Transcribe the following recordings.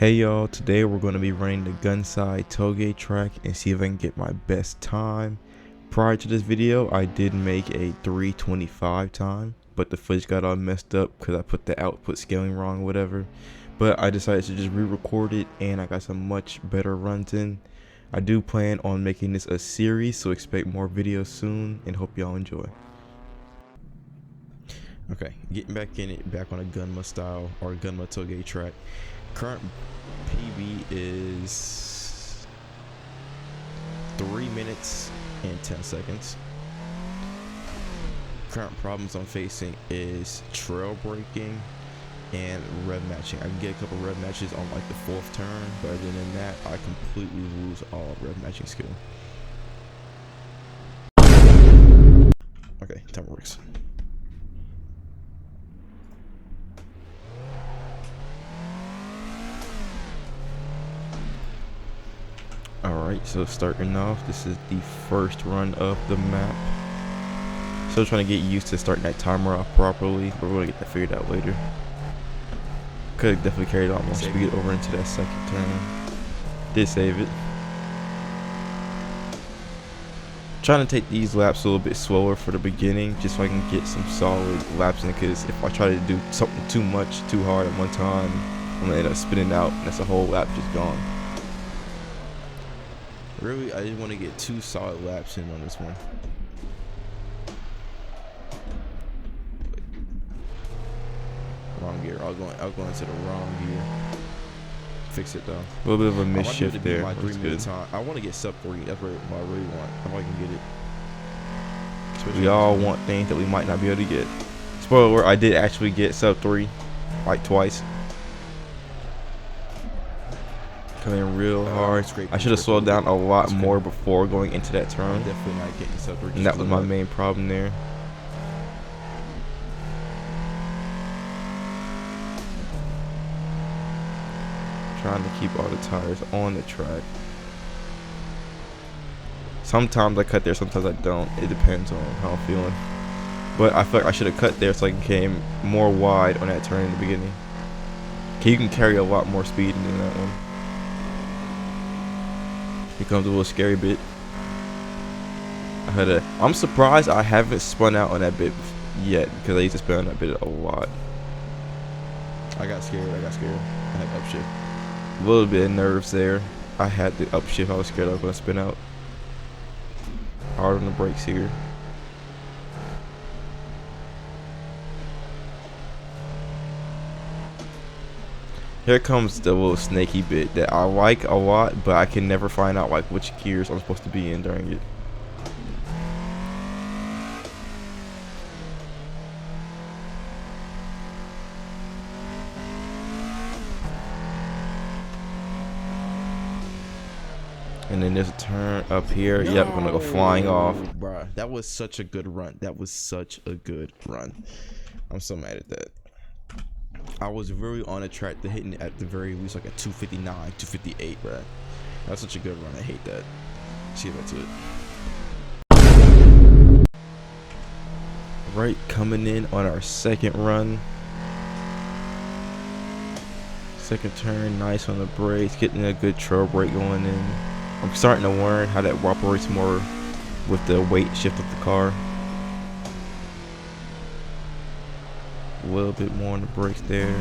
Hey y'all, today we're going to be running the Gunside Touge track and see if I can get my best time. Prior to this video, I did make a 3:25 time, but the footage got all messed up because I put the output scaling wrong or whatever. But I decided to just re-record it and I got some much better runs in. I do plan on making this a series, so expect more videos soon and hope y'all enjoy. Okay, getting back in it, back on a Gunma style or Gunma Touge track. Current PB is 3 minutes and 10 seconds. Current problems I'm facing is trail braking and rev matching. I can get a couple rev matches on like the 4th turn, but other than that, I completely lose all rev matching skill. Okay, time works. Alright, so starting off, this is the first run of the map. Still trying to get used to starting that timer off properly, but we're going to get that figured out later. Could have definitely carried a lot more speed over into that second turn. Did save it. Trying to take these laps a little bit slower for the beginning, just so I can get some solid laps in it, because if I try to do something too much, too hard at one time, I'm going to end up spinning out, and that's a whole lap just gone. Really, I just want to get 2 solid laps in on this one. Wrong gear. I was going into the wrong gear. Fix it though. A little bit of a misshift there. That's good. I want to get sub 3. That's what I really want. If I can get it. Especially we all want things that we might not be able to get. Spoiler alert, I did actually get sub 3, like twice. Coming real hard. I should have slowed down a lot more before going into that turn. Definitely not getting sub 3. And that was my main problem there. Trying to keep all the tires on the track. Sometimes I cut there, sometimes I don't. It depends on how I'm feeling. But I feel like I should have cut there so I came more wide on that turn in the beginning. Okay, you can carry a lot more speed than that one. Here comes a little scary bit. I'm surprised I haven't spun out on that bit yet, because I used to spin on that bit a lot. I got scared. I had upshift. A little bit of nerves there. I had the upshift. I was scared I was going to spin out. Hard on the brakes here. Here comes the little snaky bit that I like a lot, but I can never find out like which gears I'm supposed to be in during it. And then there's a turn up here. No. Yep, I'm gonna go flying off. Bruh, that was such a good run. I'm so mad at that. I was really on a track to hitting at the very least like a 259, 258, bruh. That's such a good run. I hate that. Let's get back to it. Right, coming in on our second run. Second turn, nice on the brakes, getting a good trail brake going in. I'm starting to learn how that operates more with the weight shift of the car. A little bit more on the brakes there.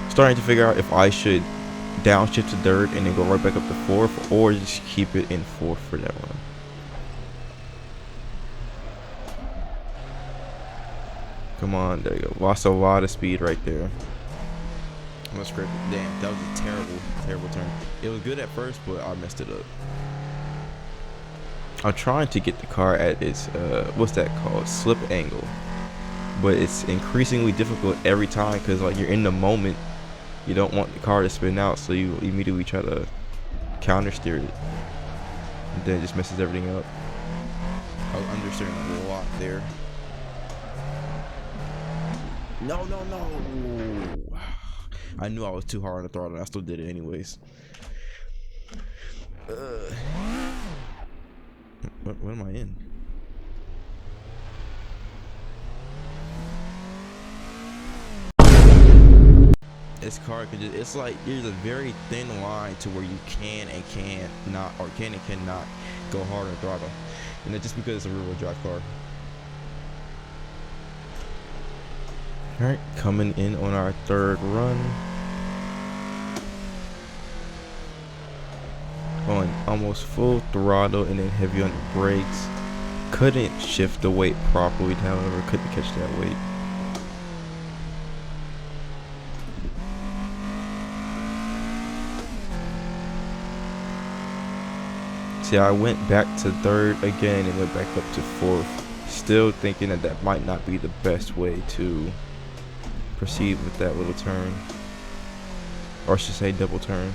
Starting to figure out if I should downshift to 3rd and then go right back up to 4th, or just keep it in 4th for that one. Come on, there you go. Lost a lot of speed right there. I'm scrape it. Damn, that was a terrible turn. It was good at first, but I messed it up. I'm trying to get the car at its what's that called, slip angle, but it's increasingly difficult every time because like you're in the moment, you don't want the car to spin out, so you immediately try to counter steer it, and then it just messes everything up. I was understeering a lot there. No. I knew I was too hard on the throttle and I still did it anyways. What am I in? this car can just, it's like there's a very thin line to where you can and cannot, or can and cannot go hard on throttle, and it's just because it's a rear-wheel drive car. All right, coming in on our third run, going almost full throttle and then heavy on the brakes. Couldn't shift the weight properly, however, couldn't catch that weight. See, I went back to third again and went back up to fourth, still thinking that that might not be the best way to proceed with that little turn, or I should say double turn.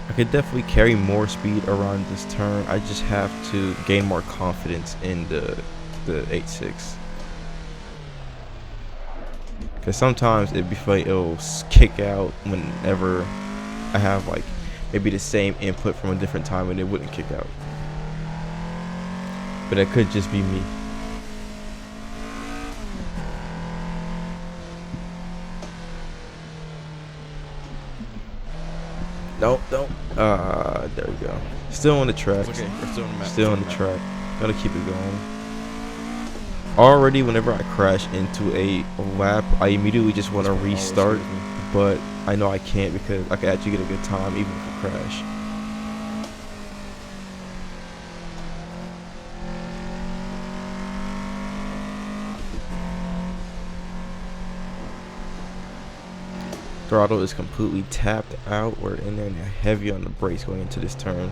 I could definitely carry more speed around this turn. I just have to gain more confidence in the 86. Because sometimes it'd be like it'll kick out whenever I have like maybe the same input from a different time and it wouldn't kick out. But that could just be me. Nope, don't. There we go. Still on the track. It's okay, we're still on the map. Still on the track. Gotta keep it going. Already, whenever I crash into a lap, I immediately just want to restart. But I know I can't because I can actually get a good time even if I crash. Throttle is completely tapped out. We're in there and heavy on the brakes going into this turn.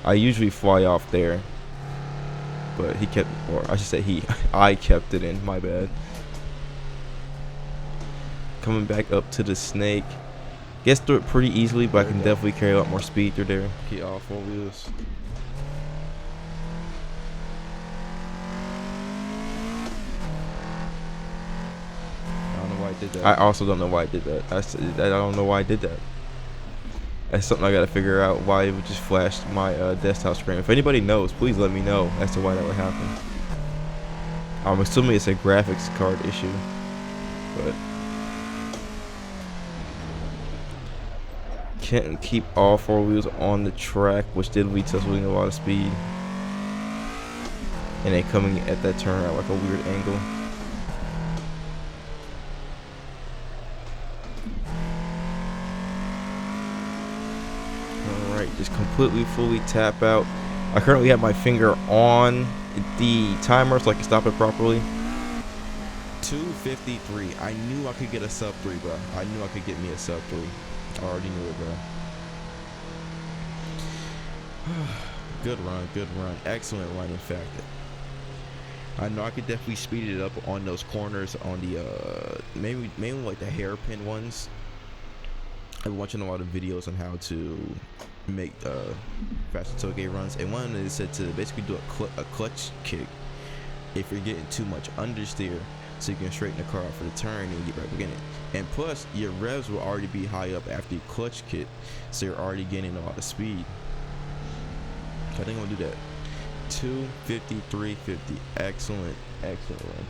I usually fly off there, but he kept, or I should say I kept it in, my bad. Coming back up to the snake. Gets through it pretty easily, but I can definitely carry a lot more speed through there. Get all four wheels. I also don't know why I did that. I don't know why I did that. That's something I gotta figure out, why it would just flash my desktop screen. If anybody knows, please let me know as to why that would happen. I'm assuming it's a graphics card issue, but can't keep all four wheels on the track, which did lead to us losing a lot of speed. And then coming at that turn at like a weird angle. Just completely fully tap out. I currently have my finger on the timer so I can stop it properly. 2:53. I knew I could get a sub 3, bro. I knew I could get me a sub 3. I already knew it, bro. Good run, good run. Excellent run, in fact. I know I could definitely speed it up on those corners, on the mainly like the hairpin ones. I've been watching a lot of videos on how to make faster Touge runs, and one of them said to basically do a clutch kick if you're getting too much understeer, so you can straighten the car out for the turn and get right back in it. And plus, your revs will already be high up after you clutch kick, so you're already gaining a lot of speed. So I think I'm gonna do that. 2:53.50. Excellent, excellent run.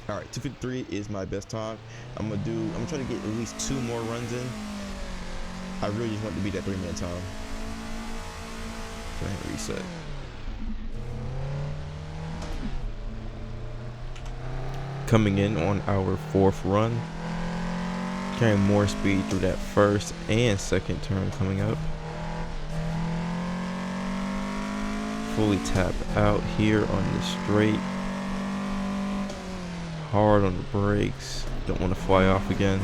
All right, 2:53 is my best time. I'm trying to get at least 2 more runs in. I really just want to beat that 3-minute time. Go ahead and reset. Coming in on our 4th run. Carrying more speed through that first and second turn coming up. Fully tap out here on the straight. Hard on the brakes. Don't want to fly off again.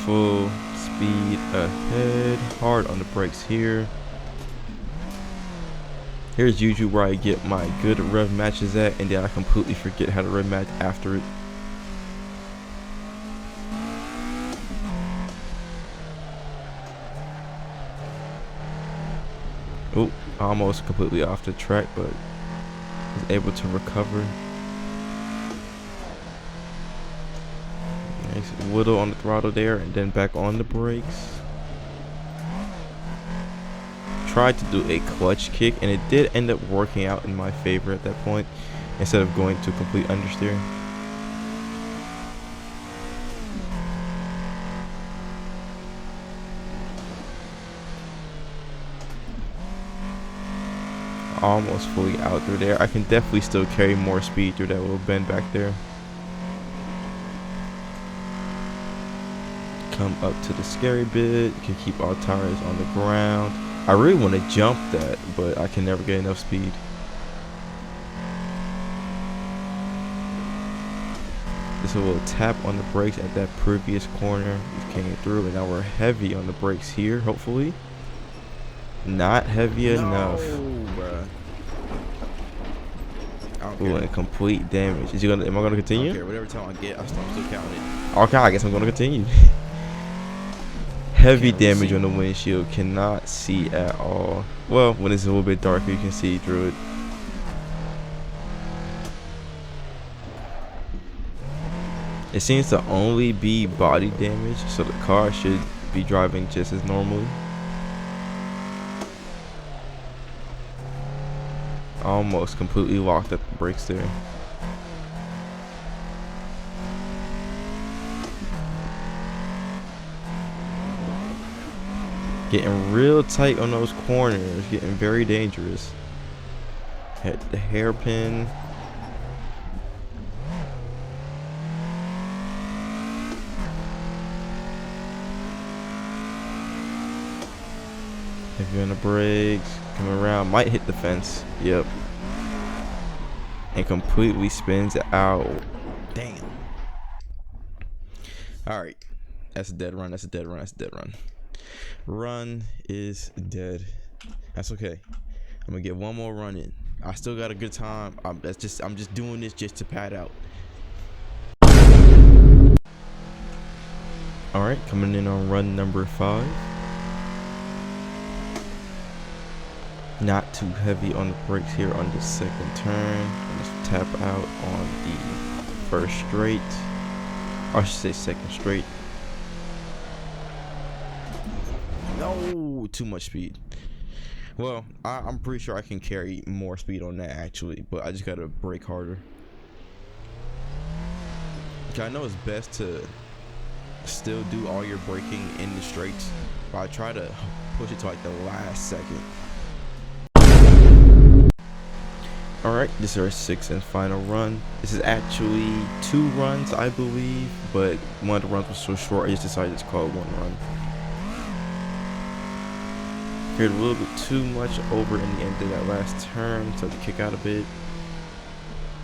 Full speed ahead. Hard on the brakes here. Here's usually where I get my good rev matches at, and then I completely forget how to rev match after it. Oh, almost completely off the track, but was able to recover. Nice whittle on the throttle there, and then back on the brakes. Tried to do a clutch kick, and it did end up working out in my favor at that point, instead of going to complete understeer. Almost fully out through there. I can definitely still carry more speed through that little bend back there. Come up to the scary bit. You can keep all tires on the ground. I really want to jump that, but I can never get enough speed. Just a little tap on the brakes at that previous corner. We came through, and now we're heavy on the brakes here, hopefully. Not heavy enough. Bruh. Ooh, and complete damage. Is he gonna? Am I gonna continue? Okay, whatever time I get, I'm still counting it. Okay, I guess I'm gonna continue. Heavy damage on the windshield. Cannot see at all. Well, when it's a little bit darker, you can see through it. It seems to only be body damage, so the car should be driving just as normally. Almost completely locked up the brakes there. Getting real tight on those corners, getting very dangerous. Hit the hairpin. Heavy on the brakes. Coming around, might hit the fence. Yep. And completely spins out. Damn. Alright. That's a dead run. That's a dead run. That's a dead run. Run is dead. That's okay. I'm gonna get one more run in. I still got a good time. I'm just doing this just to pad out. Alright, coming in on run number 5. Not too heavy on the brakes here on the second turn. Just tap out on the first straight. Or I should say second straight. No, too much speed. Well, I'm pretty sure I can carry more speed on that actually, but I just gotta brake harder. Okay, I know it's best to still do all your braking in the straights, but I try to push it to like the last second. Alright, this is our 6th and final run. This is actually 2 runs, I believe, but one of the runs was so short I just decided to call it 1 run. Carried a little bit too much over in the end of that last turn, so to kick out a bit.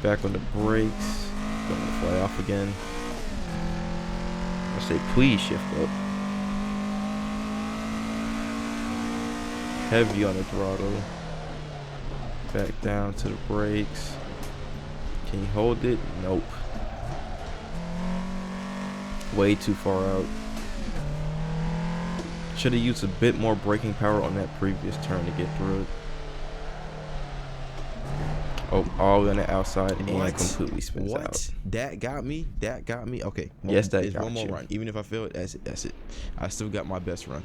Back on the brakes. Don't want to fly off again. I say please shift up. Heavy on the throttle. Back down to the brakes. Can you hold it? Nope. Way too far out. Should have used a bit more braking power on that previous turn to get through it. Oh, all the way on the outside and completely spins out. That got me. That got me. Okay. Yes, that is got one more you. run. Even if I fail it, that's it. That's it. I still got my best run.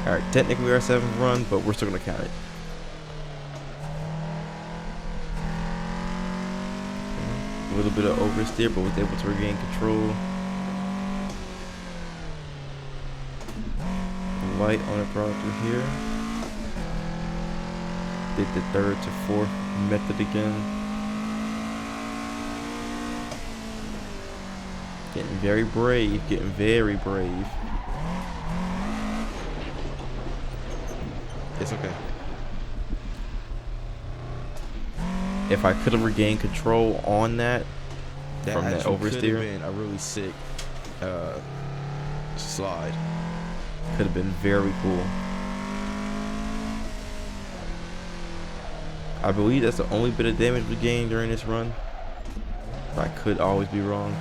Alright, technically our 7th run, but we're still gonna count it. A little bit of oversteer, but was able to regain control. Light on the throttle through here. Did the 3rd to 4th method again. Getting very brave, getting very brave. It's okay. If I could have regained control on that from that oversteer, could have been a really sick slide. could have been very cool. I believe that's the only bit of damage we gained during this run. I could always be wrong.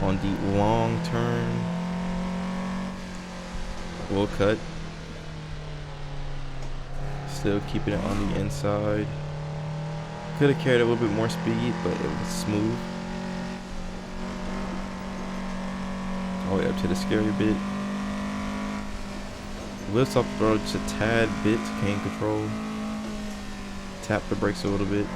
On the long turn, We'll cut. Still keeping it on the inside. Could have carried a little bit more speed, but it was smooth. All the way up to the scary bit. Lifts off the road just a tad bit. Cane control. Tap the brakes a little bit.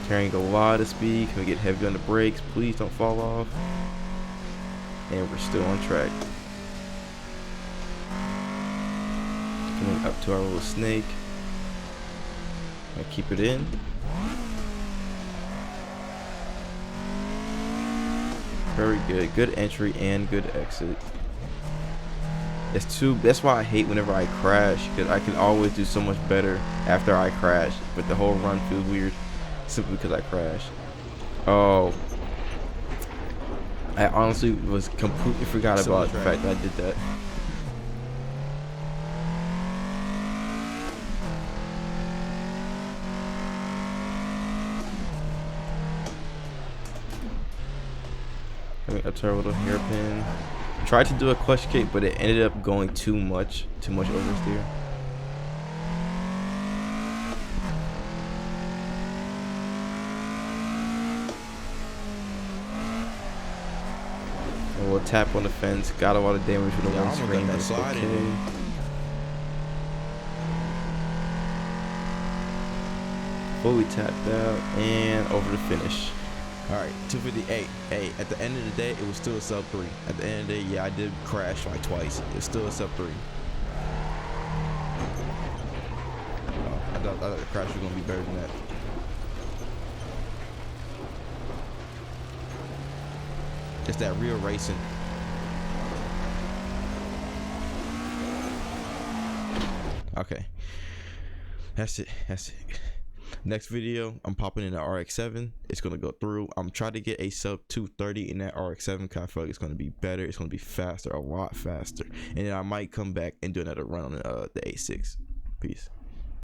Carrying a lot of speed. Can we get heavy on the brakes? Please don't fall off. And we're still on track. Coming up to our little snake. I keep it in. Very good. Good entry and good exit. That's why I hate whenever I crash, because I can always do so much better after I crash, but the whole run feels weird simply because I crashed. Oh, I honestly was completely forgot about the fact that I did that. Up to our little hairpin. Tried to do a clutch kick, but it ended up going too much oversteer. And we'll tap on the fence. Got a lot of damage with the windscreen. That's okay. Fully tapped out and over the finish. All right, 258. Hey, at the end of the day, it was still a sub 3. At the end of the day, yeah, I did crash like twice. It's still a sub 3. I thought the crash was gonna be better than that. It's that real racing. Okay, that's it. Next video, I'm popping in the RX-7. It's gonna go through. I'm trying to get a sub 230 in that RX-7 because I feel like it's gonna be better. It's gonna be faster, a lot faster. And then I might come back and do another run on the A6. Peace.